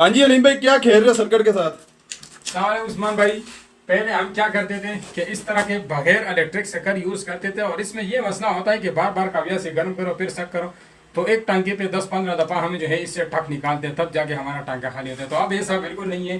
हाँ जी अलीम भाई, क्या खेल रहे हो सर्किट के साथ? सलाम उस्मान भाई। पहले हम क्या करते थे कि इस तरह के बगैर इलेक्ट्रिक शक्कर यूज करते थे और इसमें ये मसला होता है कि बार बार काव्या से गर्म करो फिर शक करो, तो एक टांके पे 10-15 दफा हमें जो है इससे ठक निकालते हैं, तब जाके हमारा टांका खाली होता है। तो अब ऐसा बिल्कुल नहीं है।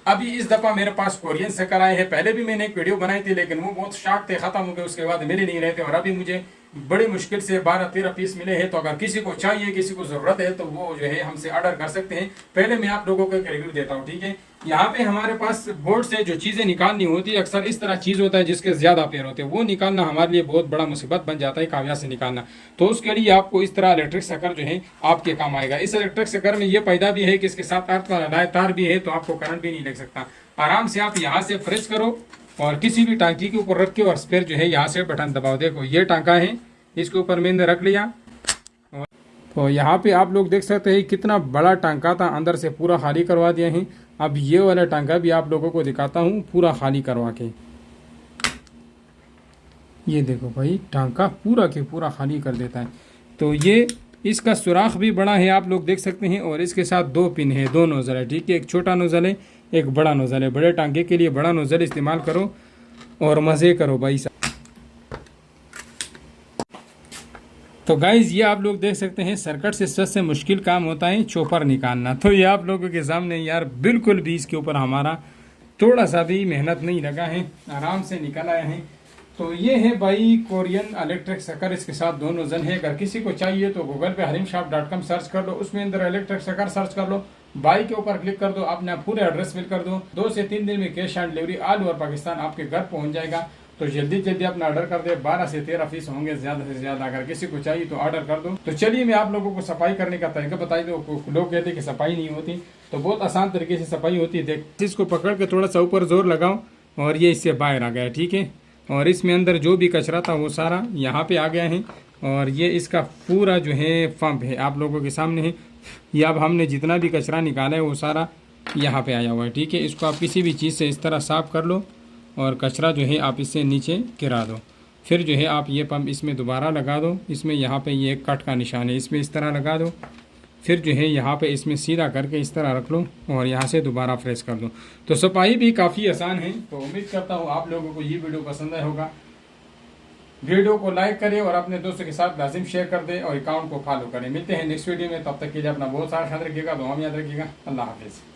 अभी इस दफा मेरे पास कोरियन शक्कर आए हैं। पहले भी मैंने एक वीडियो बनाई थी लेकिन वो बहुत शार्ट थे, खत्म हो गए, उसके बाद मिले नहीं रहे थे। और अभी मुझे बड़ी मुश्किल से 12-13 पीस मिले हैं। तो अगर किसी को चाहिए, किसी को जरूरत है तो वो जो है हमसे ऑर्डर कर सकते हैं। पहले मैं आप लोगों को एक रिव्यू देता हूँ, ठीक है। यहाँ पे हमारे पास बोर्ड से जो चीजें निकालनी होती है, अक्सर इस तरह चीज होता है जिसके ज्यादा पेयर होते हैं, वो निकालना हमारे लिए बहुत बड़ा मुसीबत बन जाता है, काव्या से निकालना। तो उसके लिए आपको इस तरह इलेक्ट्रिक शक्कर जो है आपके काम आएगा। इस इलेक्ट्रिक शक्कर में ये फायदा भी है कि इसके साथ अर्थ वाला तार भी है, तो आपको करंट भी नहीं लग सकता। आराम से आप यहाँ से फ्रेश करो और किसी भी टांकी के ऊपर रख के और फिर जो है यहाँ से बटन दबाओ। देखो ये टांका है, इसके ऊपर मैंने रख लिया। तो यहाँ पे आप लोग देख सकते हैं कितना बड़ा टांका था, अंदर से पूरा खाली करवा दिया है। अब ये वाला टांका भी आप लोगों को दिखाता हूँ पूरा खाली करवा के। ये देखो भाई, टांका पूरा के पूरा खाली कर देता है। तो ये इसका सुराख भी बड़ा है, आप लोग देख सकते हैं। और इसके साथ 2 पिन है, 2 नोजल है, ठीक है। एक छोटा नोजल है, एक बड़ा नोजल है। बड़े टांके के लिए बड़ा नोजल इस्तेमाल करो और मज़े करो भाई साहब। तो गाइज ये आप लोग देख सकते हैं सर्किट से सबसे मुश्किल काम होता है चॉपर निकालना। तो ये आप लोगों के सामने यार बिल्कुल भी इसके ऊपर हमारा थोड़ा सा भी मेहनत नहीं लगा है, आराम से निकल आया है। तो ये है भाई कोरियन इलेक्ट्रिक शक्कर, इसके साथ 2 नोजल है। अगर किसी को चाहिए तो गूगल पे harimshop.com सर्च कर लो, उसमें अंदर इलेक्ट्रिक शक्कर सर्च कर लो, बाई के ऊपर क्लिक कर दो, अपना पूरे एड्रेस फिल कर दो। 2 से 3 दिन में cash on delivery all over Pakistan आपके घर पहुंच जाएगा। तो जल्दी जल्दी अपना ऑर्डर कर दे। 12 से 13 पीस होंगे ज्यादा से ज्यादा। अगर किसी को चाहिए तो ऑर्डर कर दो। तो चलिए मैं आप लोगों को सफाई करने का तरीका बताई दो। लोग कहते हैं कि सफाई नहीं होती, तो बहुत आसान तरीके से सफाई होती है। देख, इसको पकड़ के थोड़ा सा ऊपर जोर लगाओ और ये इससे बाहर आ गया, ठीक है। और इसमें अंदर जो भी कचरा था वो सारा यहाँ पे आ गया है। और ये इसका पूरा जो है पंप है, आप लोगों के सामने है। ये अब हमने जितना भी कचरा निकाला है वो सारा यहाँ पे आया हुआ है, ठीक है। इसको आप किसी भी चीज़ से इस तरह साफ कर लो और कचरा जो है आप इससे नीचे गिरा दो। फिर जो है आप ये पंप इसमें दोबारा लगा दो। इसमें यहाँ पे ये कट का निशान है, इसमें इस तरह लगा दो। फिर जो है यहाँ पे इसमें सीधा करके इस तरह रख लो और यहाँ से दोबारा फ्रेश कर दो। तो सफाई भी काफ़ी आसान है। तो उम्मीद करता हूँ आप लोगों को ये वीडियो पसंद आया होगा। वीडियो को लाइक करें और अपने दोस्तों के साथ लाजिम शेयर कर दें और अकाउंट को फॉलो करें। मिलते हैं नेक्स्ट वीडियो में, तब तक के लिए अपना बहुत सारा ख्याल रखिएगा, दुआ में याद रखिएगा। अल्लाह हाफिज़।